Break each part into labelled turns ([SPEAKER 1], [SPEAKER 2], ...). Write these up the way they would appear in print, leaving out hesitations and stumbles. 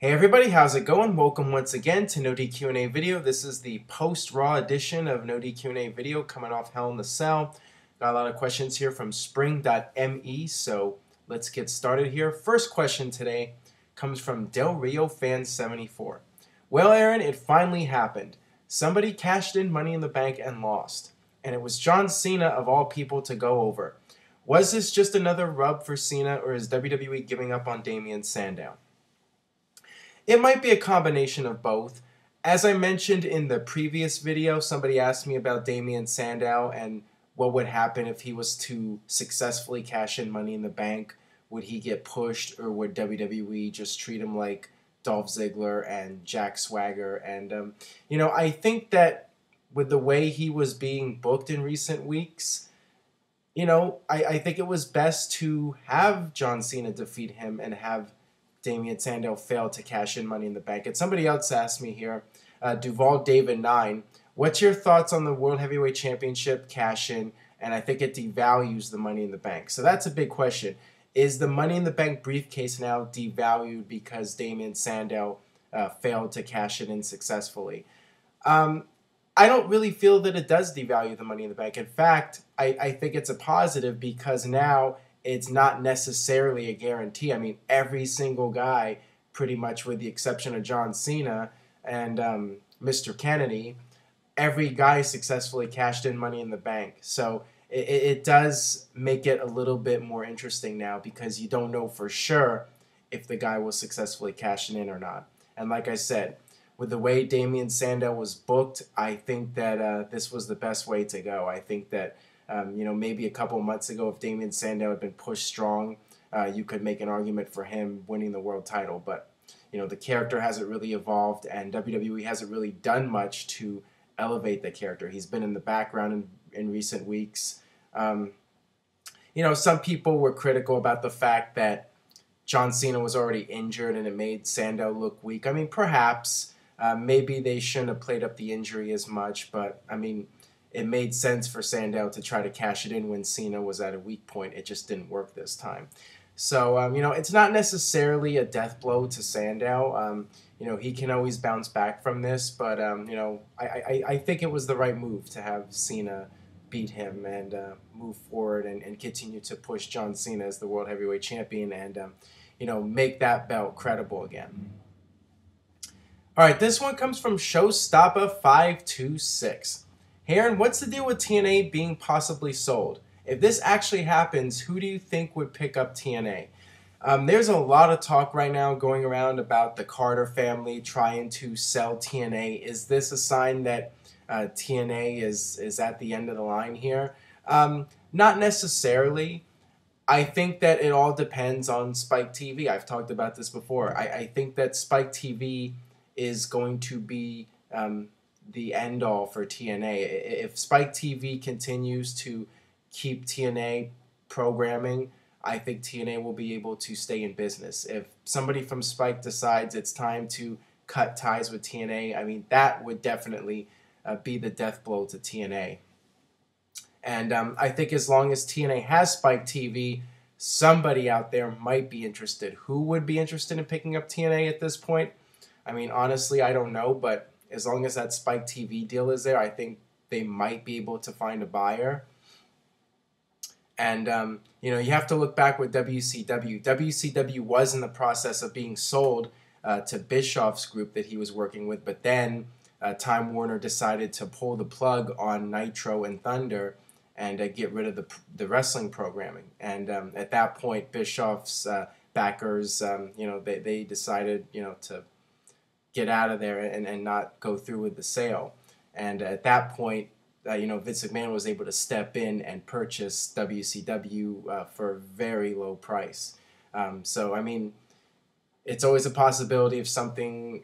[SPEAKER 1] Hey everybody, how's it going? Welcome once again to NoDQ&A video. This is the post-Raw edition of NoDQ&A video coming off Hell in the Cell. Got a lot of questions here from spring.me, so let's get started here. First question today comes from Del Rio Fan 74. Well, Aaron, it finally happened. Somebody cashed in Money in the Bank and lost, and it was John Cena of all people to go over. Was this just another rub for Cena, or is WWE giving up on Damien Sandow? It might be a combination of both. As I mentioned in the previous video, somebody asked me about Damien Sandow and what would happen if he was to successfully cash in Money in the Bank. Would he get pushed, or would WWE just treat him like Dolph Ziggler and Jack Swagger? And, I think that with the way he was being booked in recent weeks, I think it was best to have John Cena defeat him and have Damien Sandow failed to cash in Money in the Bank. And somebody else asked me here, Duval David 9, what's your thoughts on the World Heavyweight Championship cash in? And I think it devalues the Money in the Bank. So that's a big question. Is the Money in the Bank briefcase now devalued because Damien Sandow failed to cash it in successfully? I don't really feel that it does devalue the Money in the Bank. In fact, I think it's a positive because now it's not necessarily a guarantee. I mean, every single guy, pretty much with the exception of John Cena and Mr. Kennedy, every guy successfully cashed in Money in the Bank. So it does make it a little bit more interesting now because you don't know for sure if the guy will successfully cash it in or not. And like I said, with the way Damien Sandow was booked, I think that this was the best way to go. I think that maybe a couple months ago, if Damien Sandow had been pushed strong, you could make an argument for him winning the world title. But, the character hasn't really evolved, and WWE hasn't really done much to elevate the character. He's been in the background in recent weeks. Some people were critical about the fact that John Cena was already injured and it made Sandow look weak. I mean, perhaps, maybe they shouldn't have played up the injury as much, but, it made sense for Sandow to try to cash it in when Cena was at a weak point. It just didn't work this time. So, it's not necessarily a death blow to Sandow. He can always bounce back from this, but, I think it was the right move to have Cena beat him and move forward and continue to push John Cena as the World Heavyweight Champion and, make that belt credible again. All right, this one comes from Showstopper526. Hey Aaron, what's the deal with TNA being possibly sold? If this actually happens, who do you think would pick up TNA? There's a lot of talk right now going around about the Carter family trying to sell TNA. Is this a sign that TNA is at the end of the line here? Not necessarily. I think that it all depends on Spike TV. I've talked about this before. I think that Spike TV is going to be the end-all for TNA. If Spike TV continues to keep TNA programming, I think TNA will be able to stay in business. If somebody from Spike decides it's time to cut ties with TNA, that would definitely be the death blow to TNA. And I think as long as TNA has Spike TV, somebody out there might be interested. Who would be interested in picking up TNA at this point? Honestly, I don't know, but as long as that Spike TV deal is there, I think they might be able to find a buyer. And, you have to look back with WCW. WCW was in the process of being sold to Bischoff's group that he was working with, but then Time Warner decided to pull the plug on Nitro and Thunder and get rid of the wrestling programming. And at that point, Bischoff's backers, they decided, to get out of there and not go through with the sale. And at that point, Vince McMahon was able to step in and purchase WCW for a very low price. It's always a possibility if something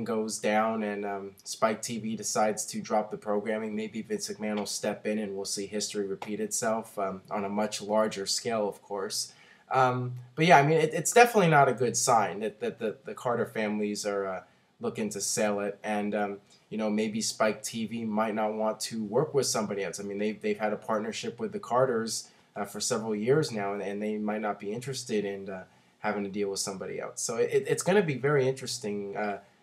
[SPEAKER 1] goes down and Spike TV decides to drop the programming, maybe Vince McMahon will step in and we'll see history repeat itself on a much larger scale, of course. But yeah, it's definitely not a good sign that the Carter families are looking to sell it, and maybe Spike TV might not want to work with somebody else. They've had a partnership with the Carters for several years now, and they might not be interested in having to deal with somebody else. So it's going to be very interesting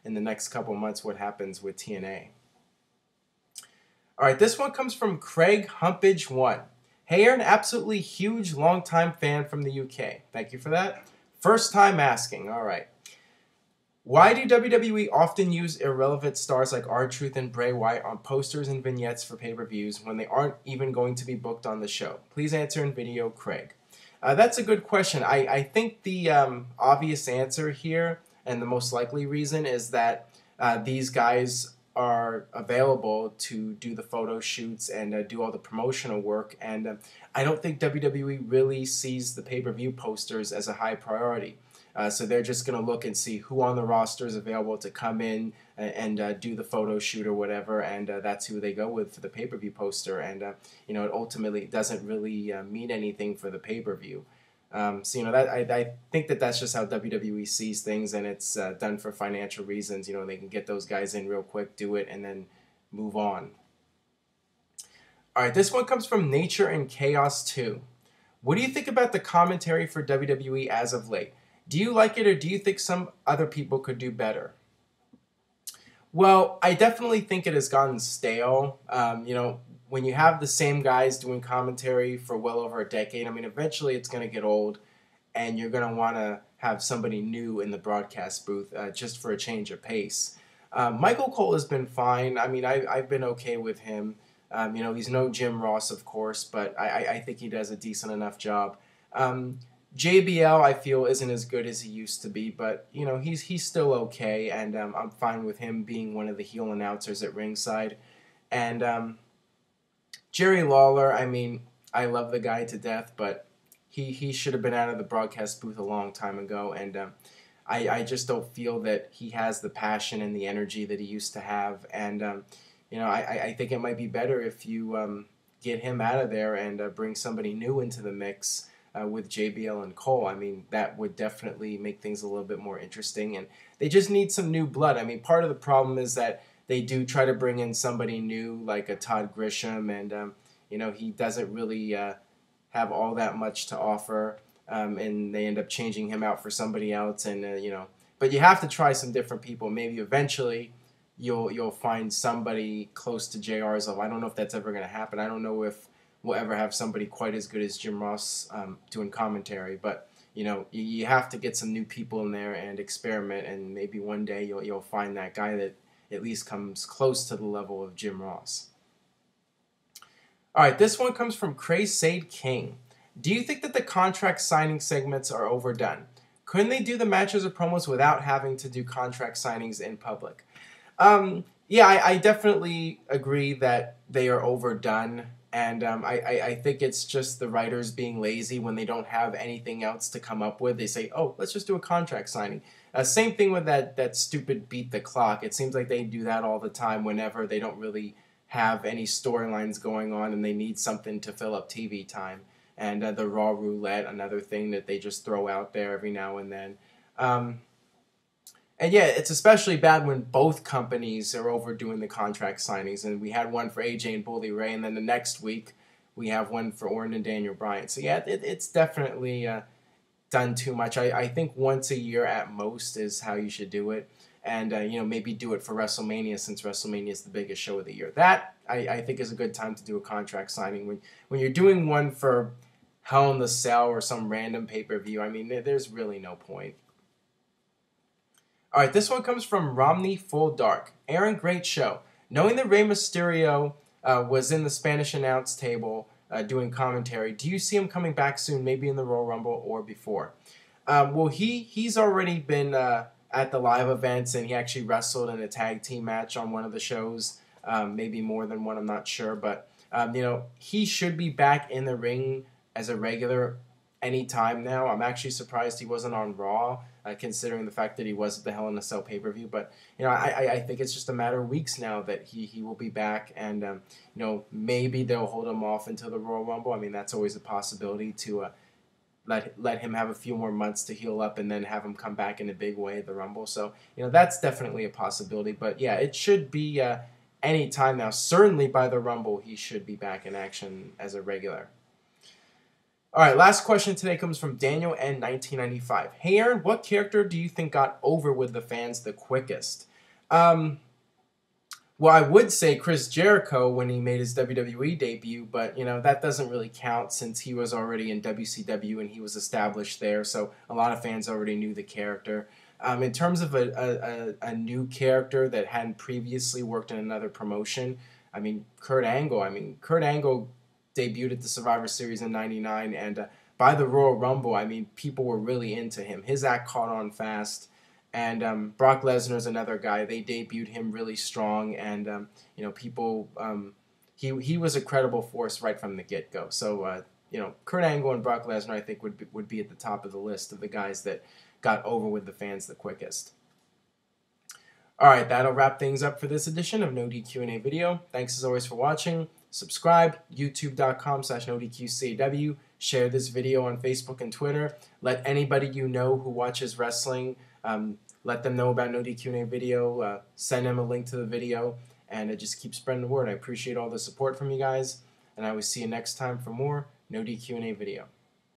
[SPEAKER 1] in the next couple of months what happens with TNA. All right, this one comes from Craig Humpage1. Hey Aaron, absolutely huge long-time fan from the UK. Thank you for that. First time asking. All right. Why do WWE often use irrelevant stars like R-Truth and Bray Wyatt on posters and vignettes for pay-per-views when they aren't even going to be booked on the show? Please answer in video, Craig. That's a good question. I think the obvious answer here and the most likely reason is that these guys are available to do the photo shoots and do all the promotional work, and I don't think WWE really sees the pay-per-view posters as a high priority. So they're just going to look and see who on the roster is available to come in and do the photo shoot or whatever, and that's who they go with for the pay-per-view poster. And it ultimately doesn't really mean anything for the pay-per-view. So that I think that's just how WWE sees things, and it's done for financial reasons. They can get those guys in real quick, do it, and then move on. All right, this one comes from Nature and Chaos 2. What do you think about the commentary for WWE as of late? Do you like it, or do you think some other people could do better? Well, I definitely think it has gotten stale. When you have the same guys doing commentary for well over a decade, eventually it's going to get old, and you're going to want to have somebody new in the broadcast booth just for a change of pace. Michael Cole has been fine. I've been okay with him. He's no Jim Ross, of course, but I think he does a decent enough job. JBL, I feel, isn't as good as he used to be, but he's still okay, and I'm fine with him being one of the heel announcers at ringside. And Jerry Lawler, I love the guy to death, but he should have been out of the broadcast booth a long time ago, and I just don't feel that he has the passion and the energy that he used to have, and I think it might be better if you get him out of there and bring somebody new into the mix. With JBL and Cole, that would definitely make things a little bit more interesting, and they just need some new blood. Part of the problem is that they do try to bring in somebody new, like a Todd Grisham, and he doesn't really have all that much to offer, and they end up changing him out for somebody else, and but you have to try some different people. Maybe eventually you'll find somebody close to JR's level. I don't know if that's ever going to happen. I don't know if we'll ever have somebody quite as good as Jim Ross doing commentary, but you have to get some new people in there and experiment, and maybe one day you'll find that guy that at least comes close to the level of Jim Ross. All right, this one comes from Crusade King. Do you think that the contract signing segments are overdone? Couldn't they do the matches or promos without having to do contract signings in public? Yeah, I definitely agree that they are overdone. And I think it's just the writers being lazy when they don't have anything else to come up with. They say, oh, let's just do a contract signing. Same thing with that stupid Beat the Clock. It seems like they do that all the time whenever they don't really have any storylines going on and they need something to fill up TV time. And the Raw Roulette, another thing that they just throw out there every now and then. And yeah, it's especially bad when both companies are overdoing the contract signings. And we had one for AJ and Bully Ray, and then the next week we have one for Orton and Daniel Bryan. So yeah, it's definitely done too much. I think once a year at most is how you should do it. And maybe do it for WrestleMania, since WrestleMania is the biggest show of the year. That I think is a good time to do a contract signing. When you're doing one for Hell in the Cell or some random pay-per-view, there's really no point. All right, this one comes from Romney Full Dark. Aaron, great show. Knowing that Rey Mysterio was in the Spanish announce table doing commentary, do you see him coming back soon, maybe in the Royal Rumble or before? Well, he's already been at the live events, and he actually wrestled in a tag team match on one of the shows, maybe more than one, I'm not sure. But, he should be back in the ring as a regular anytime now. I'm actually surprised he wasn't on Raw, considering the fact that he was at the Hell in a Cell pay-per-view. But, I think it's just a matter of weeks now that he will be back. And, maybe they'll hold him off until the Royal Rumble. That's always a possibility to let him have a few more months to heal up and then have him come back in a big way at the Rumble. So, that's definitely a possibility. But, yeah, it should be any time now. Certainly by the Rumble, he should be back in action as a regular. All right, last question today comes from Daniel N 1995. Hey Aaron, what character do you think got over with the fans the quickest? Well, I would say Chris Jericho when he made his WWE debut, but that doesn't really count since he was already in WCW and he was established there. So a lot of fans already knew the character. In terms of a new character that hadn't previously worked in another promotion, I mean Kurt Angle. Kurt Angle debuted at the Survivor Series in '99, and by the Royal Rumble, people were really into him. His act caught on fast. And Brock Lesnar's another guy. They debuted him really strong, and people. He was a credible force right from the get go. So Kurt Angle and Brock Lesnar, I think, would be at the top of the list of the guys that got over with the fans the quickest. All right, that'll wrap things up for this edition of NoDQ&A video. Thanks as always for watching. Subscribe, youtube.com/NoDQCAW. Share this video on Facebook and Twitter. Let anybody you know who watches wrestling, let them know about NoDQ&A video. Send them a link to the video, and just keep spreading the word. I appreciate all the support from you guys, and I will see you next time for more NoDQ&A video.